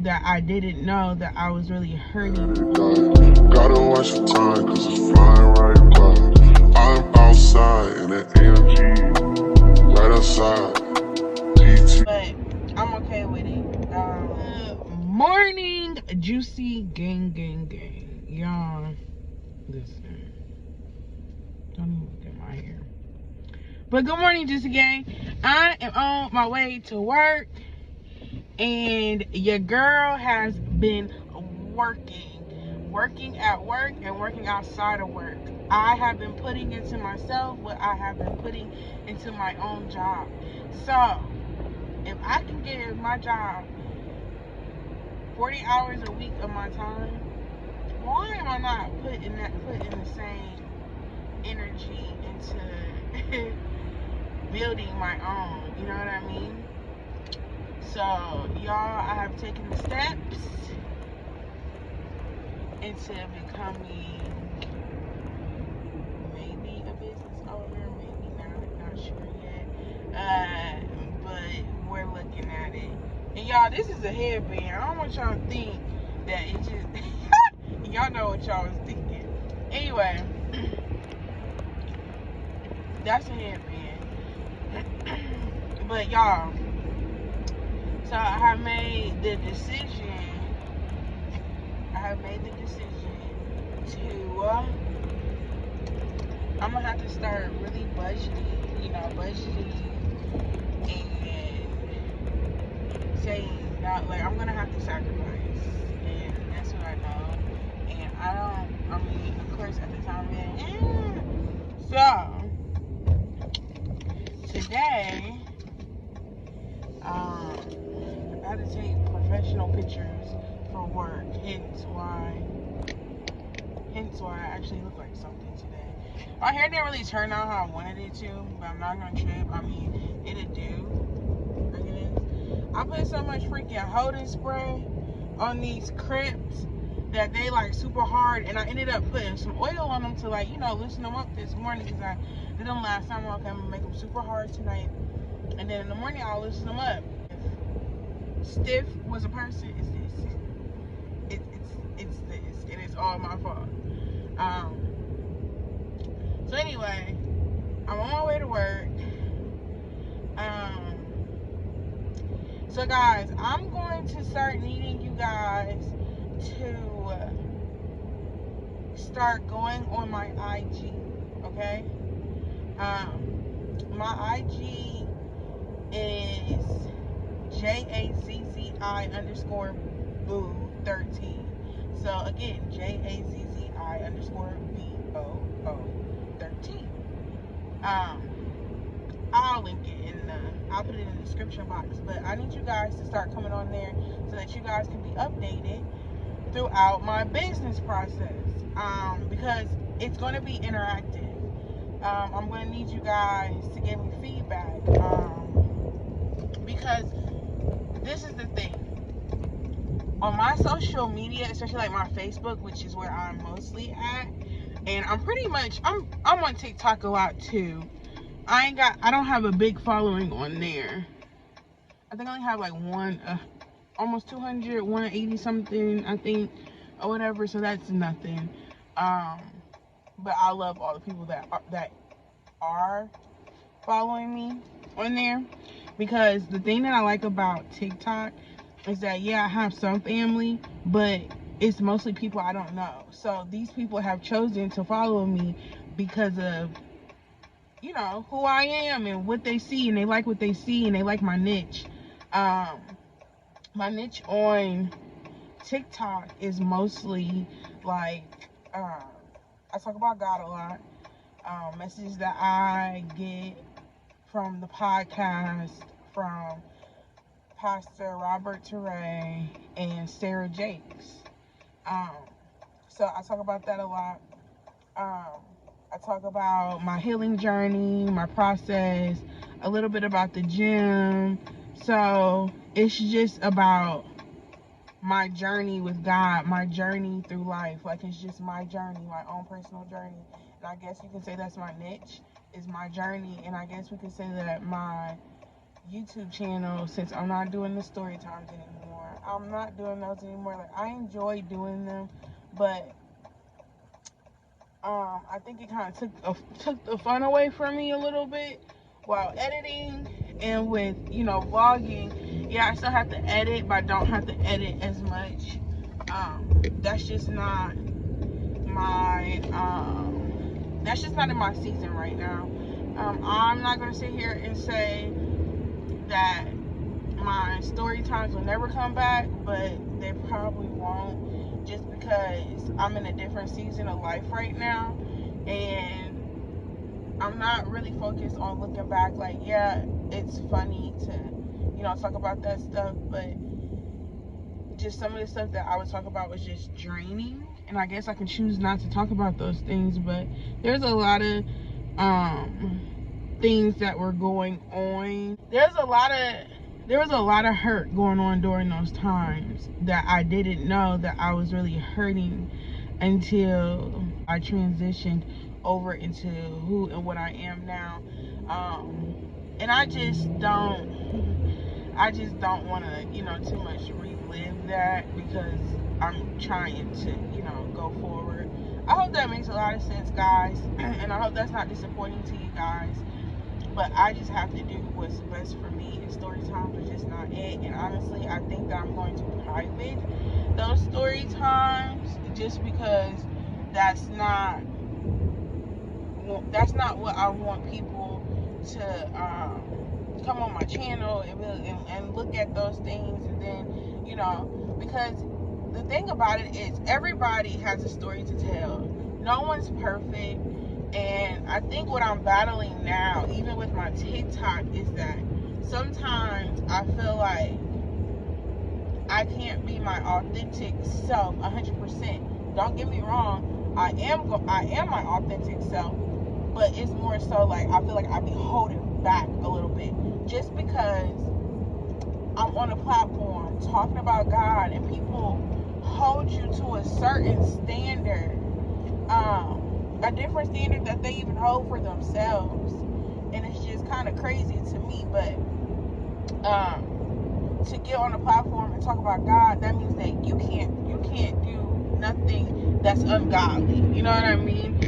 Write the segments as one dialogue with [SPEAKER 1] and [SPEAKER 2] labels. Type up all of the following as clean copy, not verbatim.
[SPEAKER 1] that I didn't know that I was really hurting.
[SPEAKER 2] Gotta watch the time, cause it's flying right by. I'm outside in an AMG, right outside. PT.
[SPEAKER 1] But I'm okay with it. Morning, Juicy Gang. Y'all, listen. Don't even look at my hair. But good morning, Juicy Gang. I am on my way to work. And your girl has been working at work and working outside of work. I have been putting into myself what I have been putting into my own job. So if I can give my job 40 hours a week of my time, why am I not putting the same energy into building my own? You know what I mean? So, y'all, I have taken the steps into becoming maybe a business owner, maybe not sure yet. But we're looking at it. And y'all, this is a headband. I don't want y'all to think that it just y'all know what y'all was thinking. Anyway, that's a headband. But y'all, so I have made the decision to I'm gonna have to start really budgeting and saying not like I'm gonna have to sacrifice, and that's what I know. And of course at the time so today I had to take professional pictures for work, hence why I actually look like something today. My hair didn't really turn out how I wanted it to, but I'm not gonna trip. I mean, it'll do. Look at this. I put so much freaking holding spray on these crips that they like super hard, and I ended up putting some oil on them to loosen them up this morning because I did them last time. Okay, I'm gonna make them super hard tonight, and then in the morning I'll loosen them up. Stiff was a person, it's this. It's this. It is all my fault. So anyway, I'm on my way to work. So guys, I'm going to start needing you guys to start going on my IG, okay? My IG is JAZZI_boo13. So again, JAZZI_BOO13. I'll link it I'll put it in the description box. But I need you guys to start coming on there so that you guys can be updated throughout my business process. Because it's going to be interactive. I'm going to need you guys to give me feedback. Because this is the thing. On my social media, especially like my Facebook, which is where I'm mostly at, and I'm on TikTok a lot too. I don't have a big following on there. I think I only have like almost 200, 180 something, I think, or whatever. So that's nothing. But I love all the people that are following me on there, because the thing that I like about TikTok is that I have some family, but it's mostly people I don't know. So these people have chosen to follow me because of who I am and what they see, and they like what they see, and they like my niche. My niche on TikTok is mostly like I talk about God a lot. Messages that I get from the podcast from Pastor Robert Teray and Sarah Jakes. So I talk about that a lot. I talk about my healing journey, my process, a little bit about the gym. So it's just about my journey with God, my journey through life. Like, it's just my journey, my own personal journey. And I guess you can say that's my niche, is my journey. And I guess we could say that my YouTube channel, since I'm not doing the story times anymore. I'm not doing those anymore. Like, I enjoy doing them, but I think it kind of took the fun away from me a little bit while editing. And with, you know, vlogging, yeah, I still have to edit, but I don't have to edit as much. That's just not my that's just not in my season right now. I'm not gonna sit here and say that my story times will never come back, but they probably won't, just because I'm in a different season of life right now, and I'm not really focused on looking back. Like, yeah, it's funny to, you know, talk about that stuff, but just some of the stuff that I would talk about was just draining, and I guess I can choose not to talk about those things. But there's a lot of things that were going on. There was a lot of hurt going on during those times that I didn't know that I was really hurting until I transitioned over into who and what I am now. And I just don't want to, you know, too much relive that, because I'm trying to, you know, go forward. I hope that makes a lot of sense, guys, and I hope that's not disappointing to you guys. But I just have to do what's best for me, and story times are just not it. And honestly, I think that I'm going to private those story times, just because that's not what I want people to come on my channel and look at those things. And then, you know, because the thing about it is, everybody has a story to tell. No one's perfect. And I think what I'm battling now, even with my TikTok, is that sometimes I feel like I can't be my authentic self 100%. Don't get me wrong, I am my authentic self, but it's more so like I feel like I be holding back a little bit, just because I'm on a platform talking about God, and people hold you to a certain standard, a different standard that they even hold for themselves. And it's just kind of crazy to me. But to get on a platform and talk about God, that means that you can't do nothing that's ungodly. You know what I mean?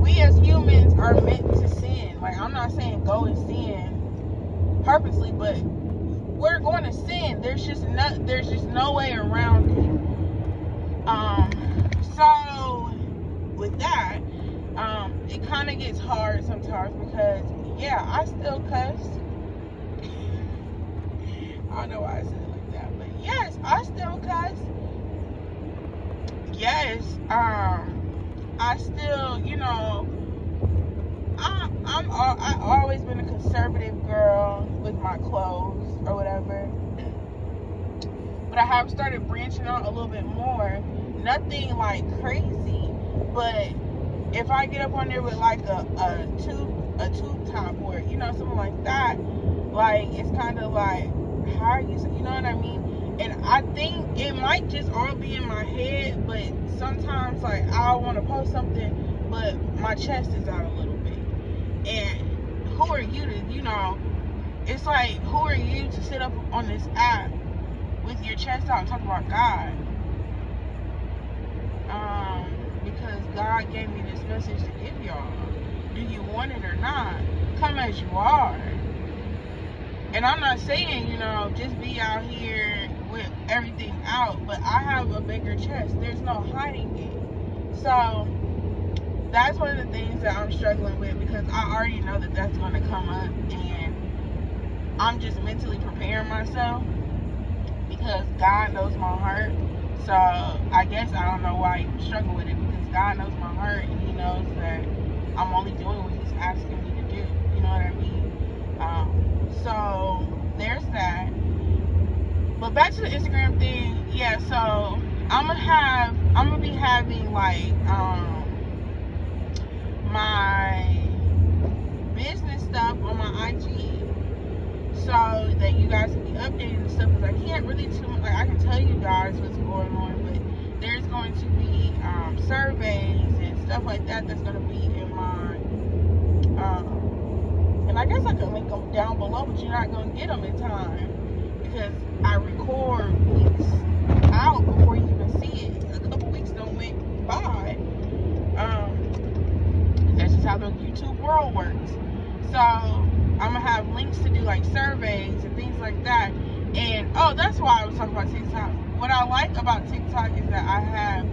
[SPEAKER 1] We as humans are meant to sin. Like, I'm not saying go and sin purposely, but we're going to sin. There's just no way around it. So with that, it kind of gets hard sometimes, because yeah, I still cuss. I don't know why I said it like that, but yes, I still cuss. Yes, I still, you know, I've always been a conservative girl with my clothes or whatever, but I have started branching out a little bit more. Nothing like crazy, but if I get up on there with like a tube top, or, you know, something like that, like, it's kind of like, how are you know what I mean? And I think it might just all be in my head, but sometimes, like, I want to post something, but my chest is out a little bit. And who are you to, you know, it's like, who are you to sit up on this app with your chest out and talk about God? Because God gave me this message to give y'all. Do you want it or not? Come as you are. And I'm not saying, you know, just be out here with everything out, but I have a bigger chest. There's no hiding it. So that's one of the things that I'm struggling with, because I already know that that's going to come up, and I'm just mentally preparing myself, because God knows my heart. So I guess I don't know why I even struggle with it, because God knows my heart, and He knows that I'm only doing what He's asking me to do. You know what I mean? So there's that. But back to the Instagram thing, yeah. So I'm gonna be having like my business stuff on my IG, so that you guys can be updated and stuff. Because I can't really like, I can tell you guys what's going on, but there's going to be surveys and stuff like that that's going to be in my I guess I could link them down below, but you're not gonna get them in time because I record weeks out before you even see it. A couple weeks don't went by. That's just how the YouTube world works. So I'm gonna have links to do like surveys and things like that. And oh, that's why I was talking about TikTok. What I like about TikTok is that I have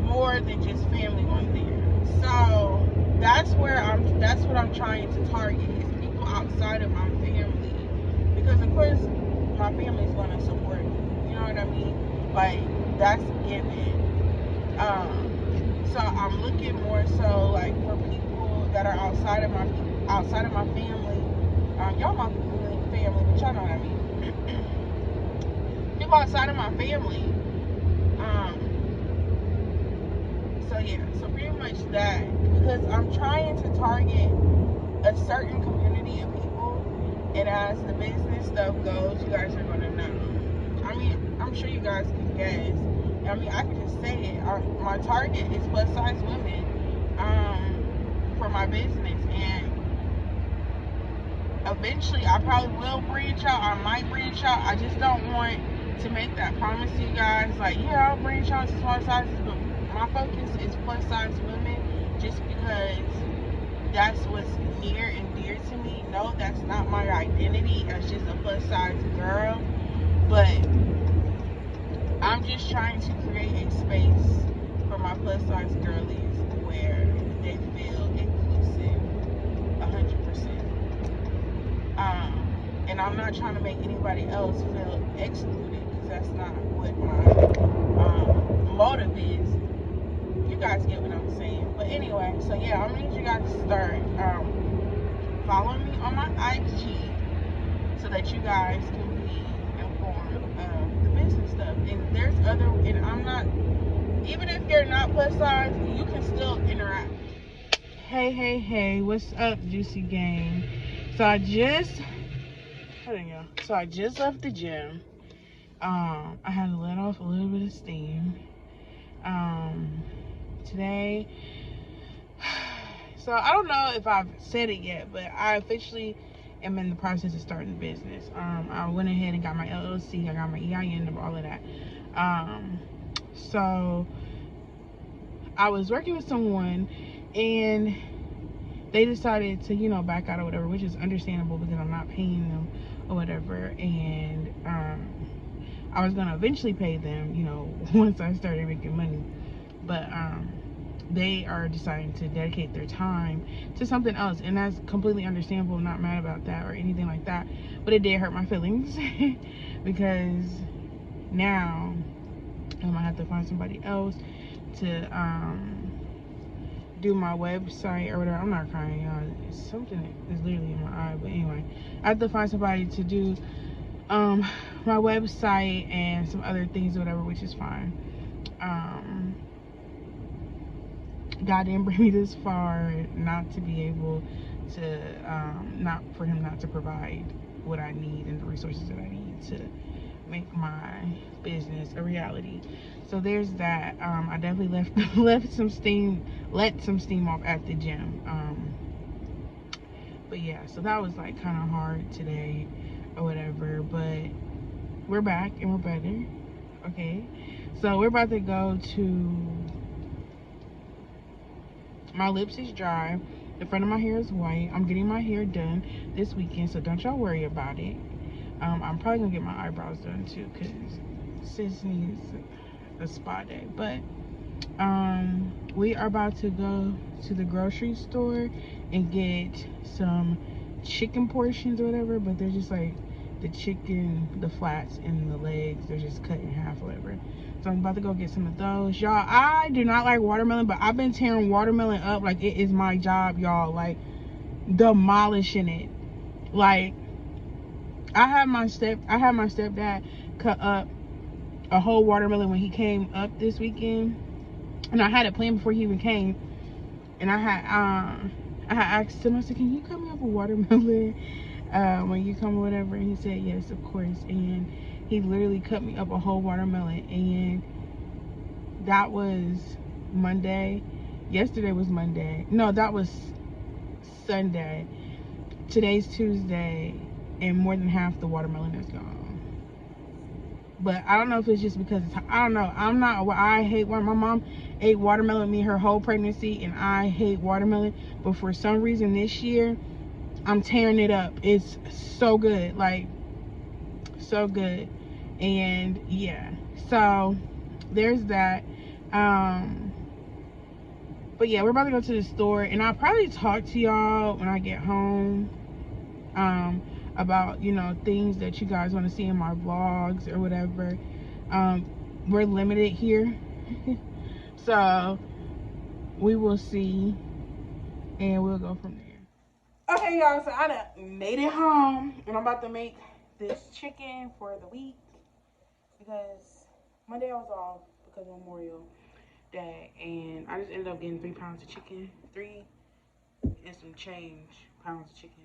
[SPEAKER 1] more than just family on there. So that's what I'm trying to target is people outside of my family, because of course my family is gonna support me. You know what I mean? Like that's given. So I'm looking more so like for people that are outside of my family. Y'all my family, but y'all know what I mean. People outside of my family. So yeah, so pretty much that, because I'm trying to target a certain community of people, and as the business stuff goes, you guys are gonna know. I mean, I'm sure you guys can guess. I mean, I can just say it. My target is plus size women for my business, and eventually I probably will branch out. I might branch out. I just don't want to make that promise to you guys. Like, yeah, I'll branch out to small sizes, but my focus is plus size women, just because that's what's near and dear to me. No, that's not my identity as just a plus size girl, but I'm just trying to create a space for my plus size girlies where they feel inclusive 100%. And I'm not trying to make anybody else feel excluded, because that's not what my motive is. You guys get what I'm saying. But anyway, so yeah, I'm gonna need you guys to start following me on my IG so that you guys can be informed of the business stuff. And there's other, and I'm not, even if you're not plus size, you can still interact. Hey, what's up, Juicy Gang? So I just left the gym. I had to let off a little bit of steam. Today, so I don't know if I've said it yet, but I officially am in the process of starting the business. I went ahead and got my LLC, I got my EIN number, all of that. So I was working with someone, and they decided to, back out or whatever, which is understandable because I'm not paying them or whatever. And I was gonna eventually pay them, once I started making money. But they are deciding to dedicate their time to something else, and that's completely understandable. I'm not mad about that or anything like that, but it did hurt my feelings because now I'm gonna have to find somebody else to do my website or whatever. I'm not crying, y'all. It's something that is literally in my eye, but anyway, I have to find somebody to do my website and some other things or whatever, which is fine. God didn't bring me this far not to be able to, not for him not to provide what I need and the resources that I need to make my business a reality. So there's that. I definitely let some steam off at the gym. But yeah, so that was like kind of hard today or whatever, but we're back and we're better. Okay, so we're about to go to, my lips is dry, the front of my hair is white. I'm getting my hair done this weekend, so don't y'all worry about it. I'm probably gonna get my eyebrows done too, because sis needs a spa day. But we are about to go to the grocery store and get some chicken portions or whatever, but they're just like the chicken, the flats and the legs, they're just cut in half or whatever. So I'm about to go get some of those. Y'all, I do not like watermelon, but I've been tearing watermelon up like it is my job, y'all. Like, demolishing it. Like, I had my stepdad cut up a whole watermelon when he came up this weekend, and I had it planned before he even came. And I had asked him, I said, can you cut me up a watermelon when you come or whatever? And he said yes, of course. And he literally cut me up a whole watermelon, and that was Monday. Yesterday was Monday. No, that was Sunday. today's Tuesday, and more than half the watermelon is gone. But I don't know if it's just because I don't know. I hate watermelon. My mom ate watermelon with me her whole pregnancy, and I hate watermelon. But for some reason this year, I'm tearing it up. It's so good, like so good. And yeah, so there's that. But yeah, we're about to go to the store, and I'll probably talk to y'all when I get home about, you know, things that you guys want to see in my vlogs or whatever. We're limited here. So we will see, and we'll go from there. Okay, y'all, so I done made it home, and I'm about to make this chicken for the week because Monday I was off because of Memorial Day, and I just ended up getting 3 pounds of chicken, 3 and some change pounds of chicken.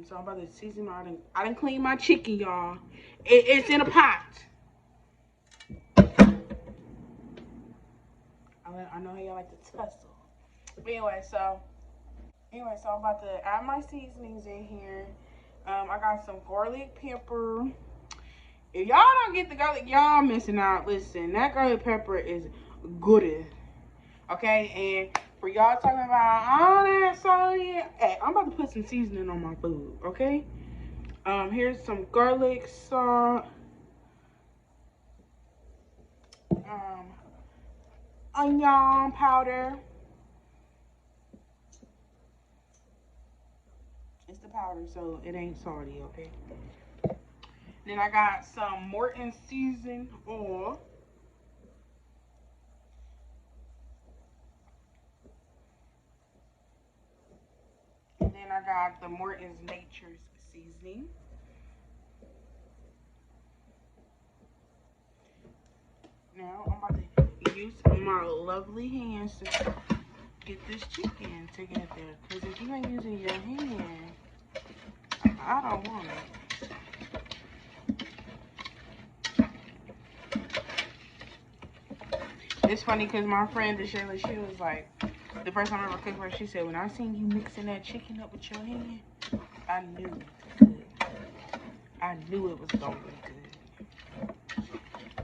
[SPEAKER 1] So I'm about to season my, I done clean my chicken, y'all. It's in a pot. I know how y'all like to tussle. But anyway, so I'm about to add my seasonings in here. I got some garlic pepper. If y'all don't get the garlic, y'all missing out. Listen, that garlic pepper is good. Okay, and for y'all talking about all that sodium, hey, I'm about to put some seasoning on my food, okay? Here's some garlic salt, onion powder. It's the powder, so it ain't salty, okay? Then I got some Morton seasoned oil. And then I got the Morton's Nature's seasoning. Now I'm about to use my lovely hands to get this chicken together. Because if you ain't using your hand, I don't want it. It's funny because my friend Shayla, she was like, the first time I ever cooked for her, she said, when I seen you mixing that chicken up with your hand, I knew it was good. I knew it was gonna be good.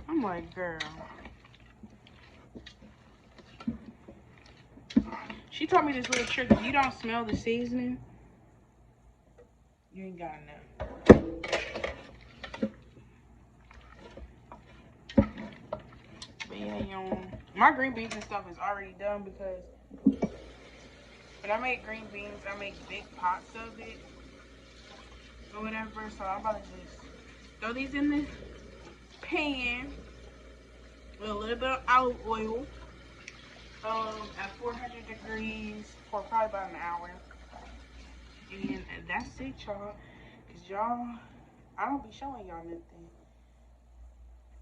[SPEAKER 1] I'm like, girl. She taught me this little trick. If you don't smell the seasoning, you ain't got enough. But yeah, my green beans and stuff is already done because when I make green beans, I make big pots of it or whatever. So I'm about to just throw these in this pan with a little bit of olive oil at 400 degrees for probably about an hour. And that's it, y'all. Because y'all, I don't be showing y'all nothing.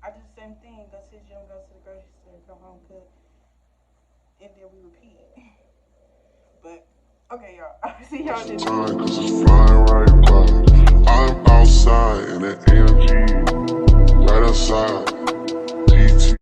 [SPEAKER 1] I do the same thing. Go to the gym, go to the grocery store, come home, cook. And then we repeat. But, okay, y'all. I'll see y'all next time.
[SPEAKER 2] Cause it's flying right by. I'm outside in an AMG, right outside.